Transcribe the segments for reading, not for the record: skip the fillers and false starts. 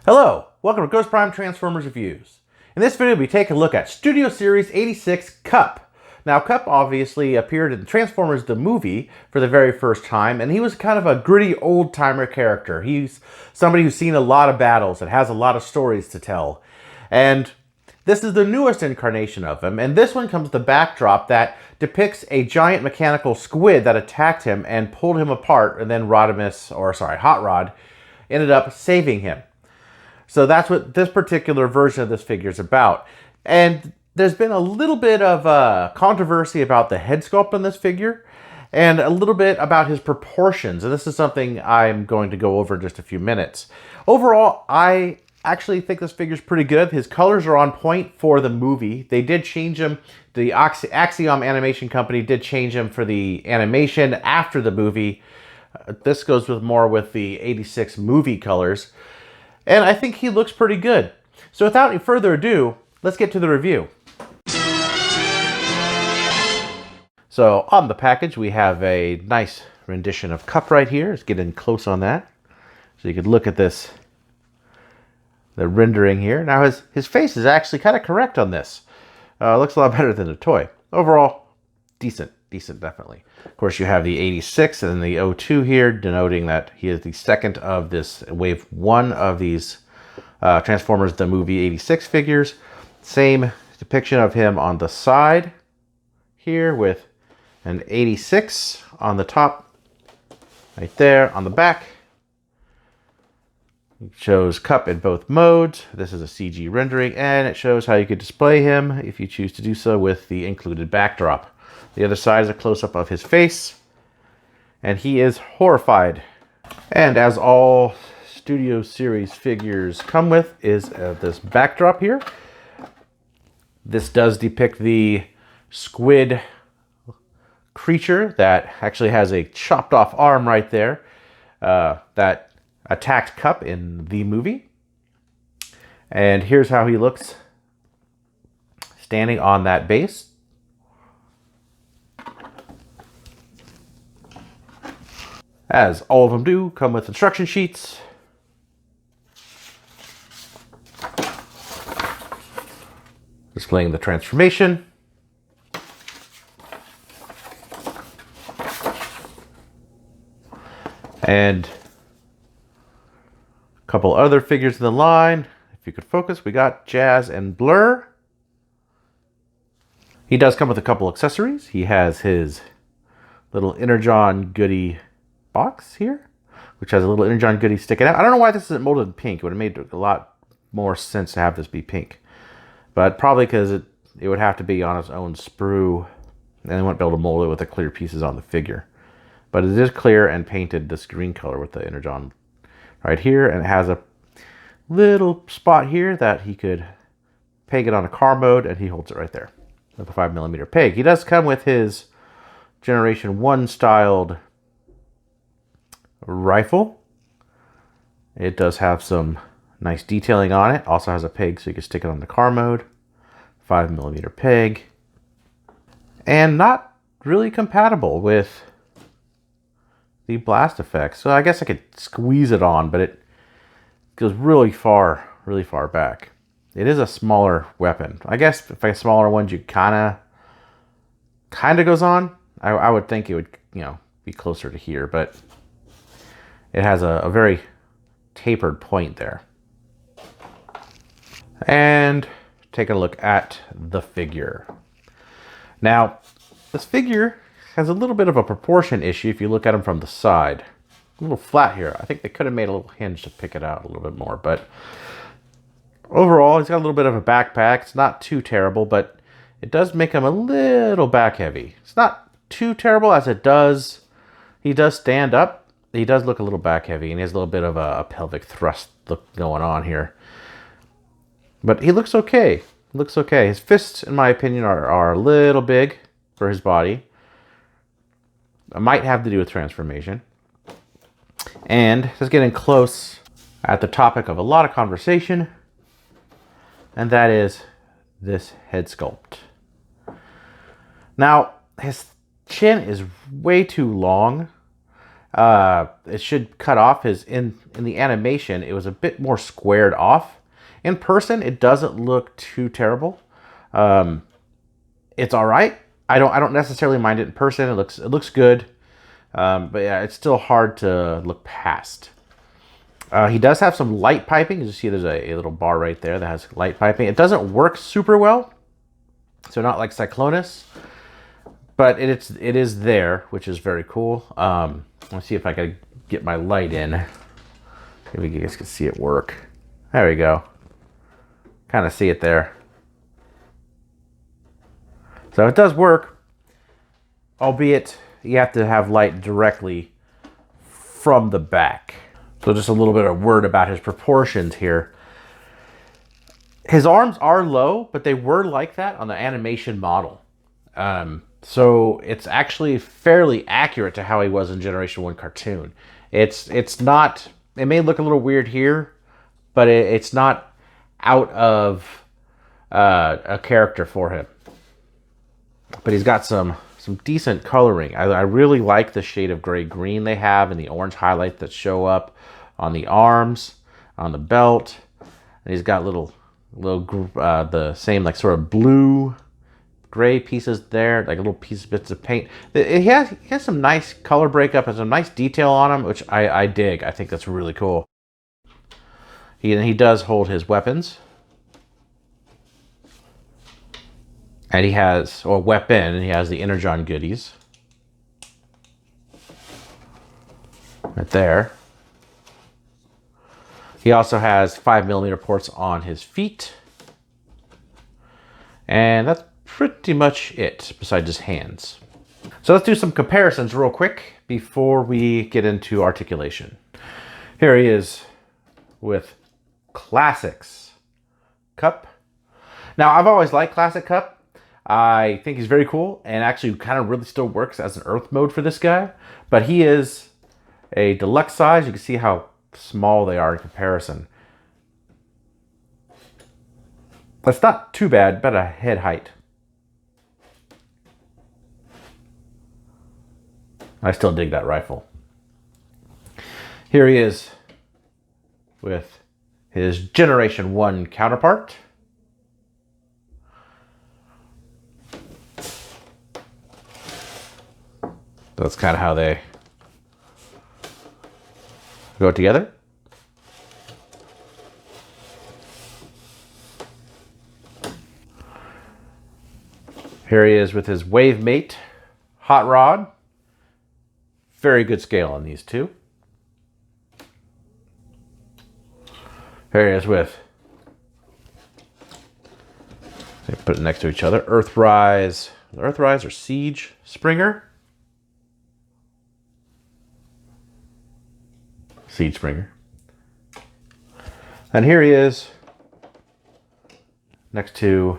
Hello, welcome to Ghost Prime Transformers Reviews. In this video, we take a look at Studioe Series 86 Cup. Now, Cup obviously appeared in Transformers the movie for the very first time, and he was kind of a gritty old-timer character. He's somebody who's seen a lot of battles and has a lot of stories to tell. And this is the newest incarnation of him, and this one comes with a backdrop that depicts a giant mechanical squid that attacked him and pulled him apart, and then Hot Rod ended up saving him. So that's what this particular version of this figure is about. And there's been a little bit of controversy about the head sculpt on this figure and a little bit about his proportions. And this is something I'm going to go over in just a few minutes. Overall, I actually think this figure is pretty good. His colors are on point for the movie. They did change him. The Axiom Animation Company did change him for the animation after the movie. This goes more with the 86 movie colors. And I think he looks pretty good. So without any further ado, let's get to the review. So on the package, we have a nice rendition of Cup right here. Let's get in close on that. So you could look at this, the rendering here. Now his face is actually kind of correct on this. Looks a lot better than the toy. Overall, decent definitely. Of course, you have the 86 and the 02 here, denoting that he is the second of this wave one of these Transformers the movie 86 figures. Same depiction of him on the side here with an 86 on the top, right there. On the back, it shows Cup in both modes. This is a CG rendering, and it shows how you could display him if you choose to do so with the included backdrop. The other side is a close-up of his face, and he is horrified. And as all Studioe Series figures come with is this backdrop here. This does depict the squid creature that actually has a chopped off arm right there that attacked Cup in the movie. And here's how he looks standing on that base. As all of them do, come with instruction sheets. Displaying the transformation. And a couple other figures in the line. If you could focus, we got Jazz and Blur. He does come with a couple accessories. He has his little Energon goodie box here, which has a little Energon goodie sticking out. I don't know why this isn't molded in pink. It would have made a lot more sense to have this be pink. But probably because it would have to be on its own sprue, and they wouldn't be able to mold it with the clear pieces on the figure. But it is clear and painted this green color with the Energon right here, and it has a little spot here that he could peg it on a car mode, and he holds it right there with a 5mm peg. He does come with his Generation 1 styled rifle. It does have some nice detailing on it. Also has a peg so you can stick it on the car mode. 5mm peg. And not really compatible with the blast effects. So I guess I could squeeze it on, but it goes really far back. It is a smaller weapon. I guess if a smaller one, you kind of goes on. I would think it would, be closer to here, but it has a very tapered point there. And taking a look at the figure. Now, this figure has a little bit of a proportion issue if you look at him from the side. A little flat here. I think they could have made a little hinge to pick it out a little bit more, but overall, he's got a little bit of a backpack. It's not too terrible, but it does make him a little back heavy. It's not too terrible as he does stand up. He does look a little back heavy, and he has a little bit of a pelvic thrust look going on here. But he looks okay. Looks okay. His fists, in my opinion, are a little big for his body. It might have to do with transformation. And just getting close at the topic of a lot of conversation, and that is this head sculpt. Now, his chin is way too long. It should cut off. In the animation, it was a bit more squared off. In person, it doesn't look too terrible. It's all right. I don't necessarily mind it in person. It looks good. But yeah, it's still hard to look past. He does have some light piping. As you see, there's a little bar right there that has light piping. It doesn't work super well, so not like Cyclonus, but it is there, which is very cool. Let's see if I can get my light in. Maybe you guys can see it work. There we go. Kind of see it there. So it does work, albeit you have to have light directly from the back. So just a little bit of word about his proportions here. His arms are low, but they were like that on the animation model. So it's actually fairly accurate to how he was in Generation 1 cartoon. It's not, it may look a little weird here, but it's not out of a character for him. But he's got some decent coloring. I really like the shade of gray-green they have and the orange highlights that show up on the arms, on the belt. And he's got little the same like sort of blue gray pieces there, like little bits of paint. He has some nice color breakup and some nice detail on him, which I dig. I think that's really cool. He does hold his weapons. And he has, or weapon, and he has the Energon goodies. Right there. He also has 5mm ports on his feet. And that's pretty much it, besides his hands. So let's do some comparisons real quick before we get into articulation. Here he is with Classics Cup. Now, I've always liked Classic Cup. I think he's very cool and actually kind of really still works as an Earth mode for this guy. But he is a deluxe size. You can see how small they are in comparison. That's not too bad, about a head height. I still dig that rifle. Here he is with his Generation 1 counterpart. That's kind of how they go together. Here he is with his Wave Mate Hot Rod. Very good scale on these two. Here he is with, put it next to each other, Earthrise or Siege Springer. Siege Springer. And here he is next to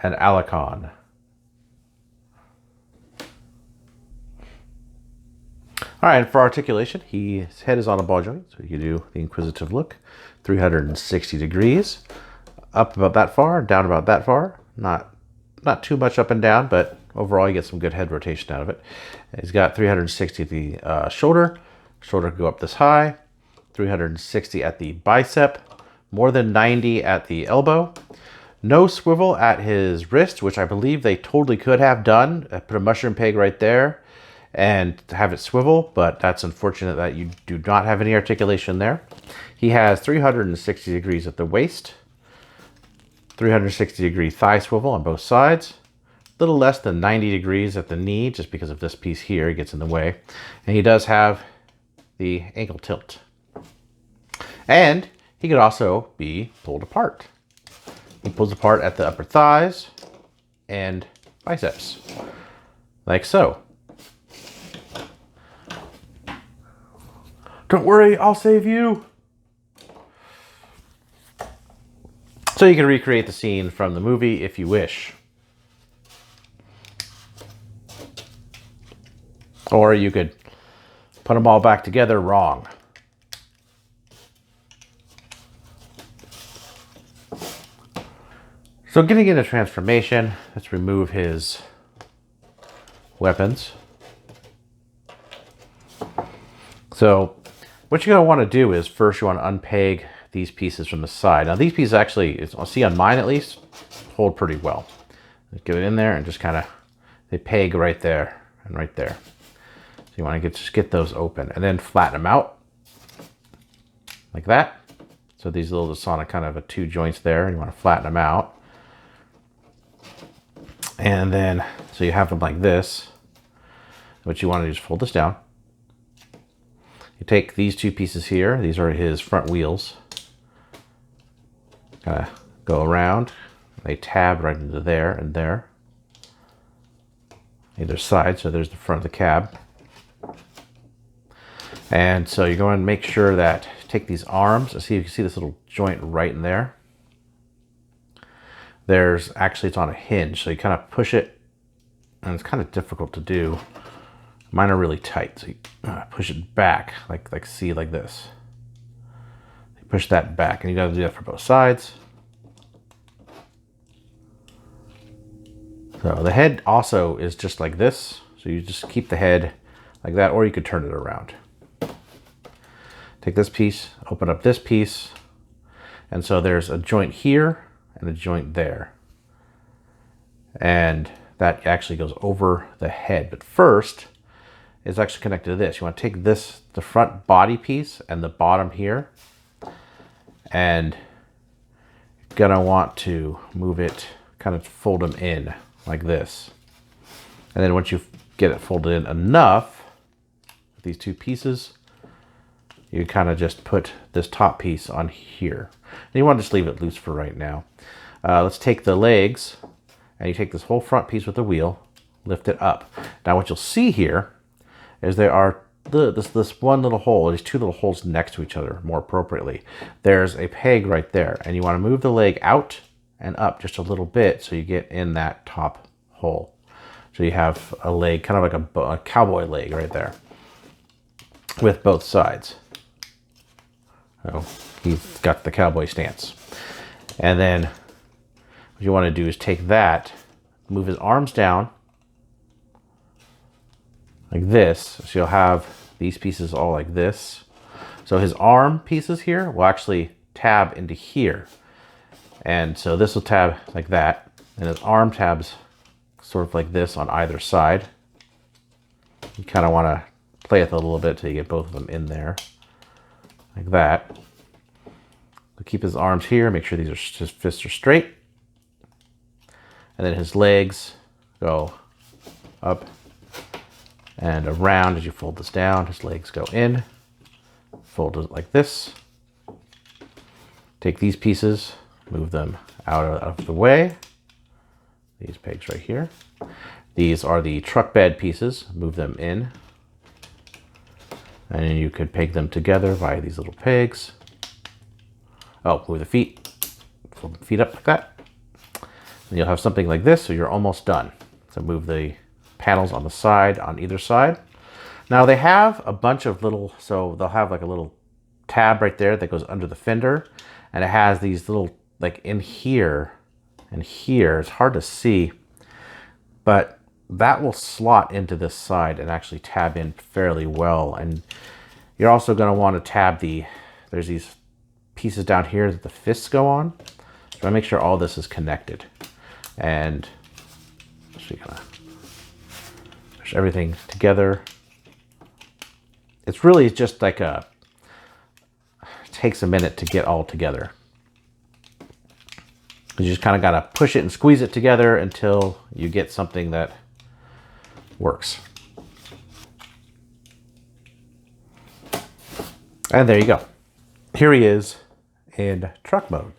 an Alicon. All right, for articulation, his head is on a ball joint, so you can do the inquisitive look. 360 degrees. Up about that far, down about that far. Not too much up and down, but overall you get some good head rotation out of it. He's got 360 at the shoulder. Shoulder can go up this high. 360 at the bicep. More than 90 at the elbow. No swivel at his wrist, which I believe they totally could have done. Put a mushroom peg right there and have it swivel, but that's unfortunate that you do not have any articulation there. He has 360 degrees at the waist, 360 degree thigh swivel on both sides, a little less than 90 degrees at the knee, just because of this piece here, it gets in the way. And he does have the ankle tilt. And he could also be pulled apart. He pulls apart at the upper thighs and biceps, like so. Don't worry, I'll save you. So you can recreate the scene from the movie if you wish. Or you could put them all back together wrong. So getting into transformation, let's remove his weapons. So what you're going to want to do is first you want to unpeg these pieces from the side. Now these pieces actually, I'll see on mine at least, hold pretty well. Get it in there and just kind of, they peg right there and right there. So you want to just get those open and then flatten them out like that. So these little, just on a kind of a 2 joints there, and you want to flatten them out. And then, so you have them like this. What you want to do is fold this down. You take these 2 pieces here. These are his front wheels. Kind of go around. They tab right into there and there. Either side, so there's the front of the cab. And so you're going to make sure that, take these arms, and see, you can see this little joint right in there. There's, actually it's on a hinge, so you kind of push it, and it's kind of difficult to do. Mine are really tight, so you push it back, like see, like this. You push that back, and you got to do that for both sides. So the head also is just like this, so you just keep the head like that, or you could turn it around. Take this piece, open up this piece, and so there's a joint here and a joint there. And that actually goes over the head, but first, it's actually connected to this. You want to take this, the front body piece and the bottom here, and you're gonna want to move it, kind of fold them in like this. And then once you get it folded in enough, with these 2 pieces, you kind of just put this top piece on here. And you want to just leave it loose for right now. Let's take the legs, and you take this whole front piece with the wheel, lift it up. Now what you'll see here is there are this one little hole, these 2 little holes next to each other more appropriately. There's a peg right there, and you want to move the leg out and up just a little bit so you get in that top hole. So you have a leg, kind of like a cowboy leg right there with both sides. So he's got the cowboy stance. And then what you want to do is take that, move his arms down like this. So you'll have these pieces all like this. So his arm pieces here will actually tab into here. And so this will tab like that. And his arm tabs sort of like this on either side. You kind of want to play with it a little bit till you get both of them in there. Like that. So keep his arms here, make sure his fists are straight. And then his legs go up and around as you fold this down. His legs go in, fold it like this. Take these pieces, move them out of the way. These pegs right here. These are the truck bed pieces, move them in. And then you could peg them together via these little pegs. Oh, move the feet, fold the feet up like that. And you'll have something like this, so you're almost done. So move the panels on the side, on either side. Now they have a bunch of little, so they'll have like a little tab right there that goes under the fender. And it has these little, like in here and here, it's hard to see, but that will slot into this side and actually tab in fairly well. And you're also going to want to tab there's these pieces down here that the fists go on. So I make sure all this is connected. And so you're going to push everything together. It's really just like it takes a minute to get all together. You just kind of got to push it and squeeze it together until you get something that works. And there you go. Here he is in truck mode.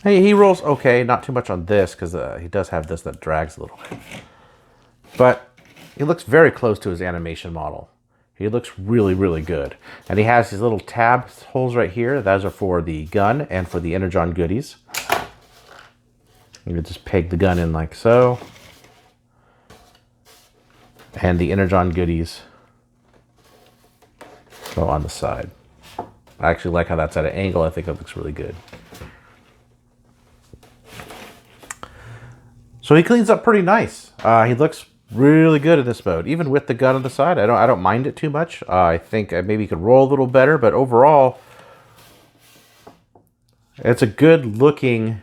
Hey, he rolls okay, not too much on this because he does have this that drags a little bit. But he looks very close to his animation model. He looks really, really good. And he has these little tab holes right here. Those are for the gun and for the Energon goodies. You can just peg the gun in like so. And the Energon goodies go on the side. I actually like how that's at an angle. I think that looks really good. So he cleans up pretty nice. He looks really good in this mode, even with the gun on the side. I don't mind it too much. I think maybe you could roll a little better, but overall, it's a good looking.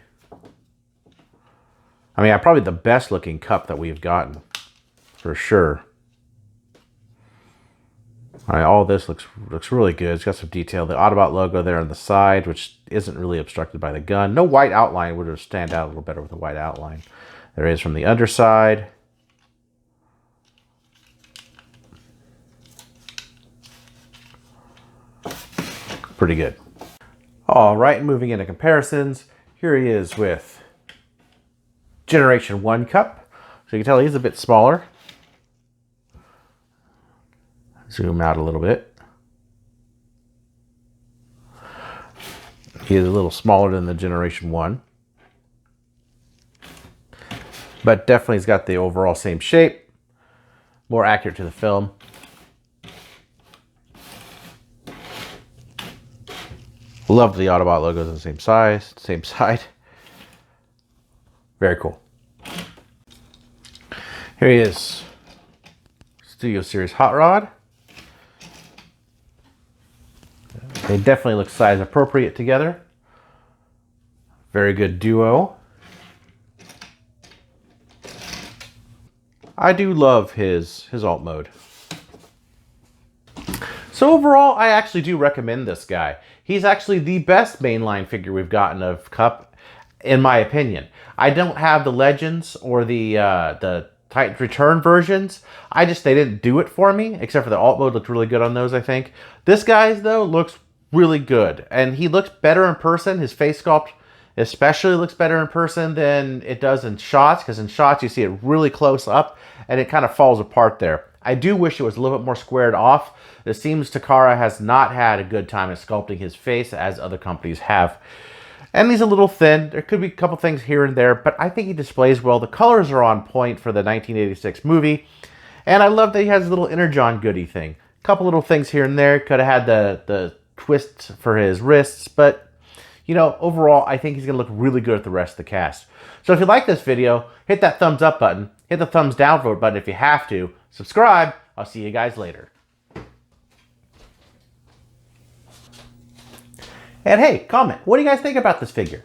I mean, probably the best looking cup that we've gotten, for sure. All right, all this looks really good. It's got some detail. The Autobot logo there on the side, which isn't really obstructed by the gun. No white outline. Would have stand out a little better with a white outline. There is from the underside. Pretty good. All right, moving into comparisons. Here he is with Generation 1 cup. So you can tell he's a bit smaller. Zoom out a little bit. He is a little smaller than the Generation 1. But definitely he's got the overall same shape. More accurate to the film. Love the Autobot logos on the same size, same side. Very cool. Here he is. Studioe Series Hot Rod. They definitely look size appropriate together. Very good duo. I do love his alt mode. So overall, I actually do recommend this guy. He's actually the best mainline figure we've gotten of Cup, in my opinion. I don't have the Legends or the Titan Return versions. They didn't do it for me, except for the alt mode looked really good on those, I think. This guy's, though, looks really good. And he looks better in person. His face sculpt especially looks better in person than it does in shots, because in shots you see it really close up, and it kind of falls apart there. I do wish it was a little bit more squared off. It seems Takara has not had a good time at sculpting his face as other companies have. And he's a little thin. There could be a couple things here and there, but I think he displays well. The colors are on point for the 1986 movie. And I love that he has a little Energon goodie thing. A couple little things here and there. Could have had the twist for his wrists, but you know, overall, I think he's going to look really good at the rest of the cast. So if you like this video, hit that thumbs up button. Hit the thumbs down vote button if you have to. Subscribe. I'll see you guys later. And hey, comment. What do you guys think about this figure?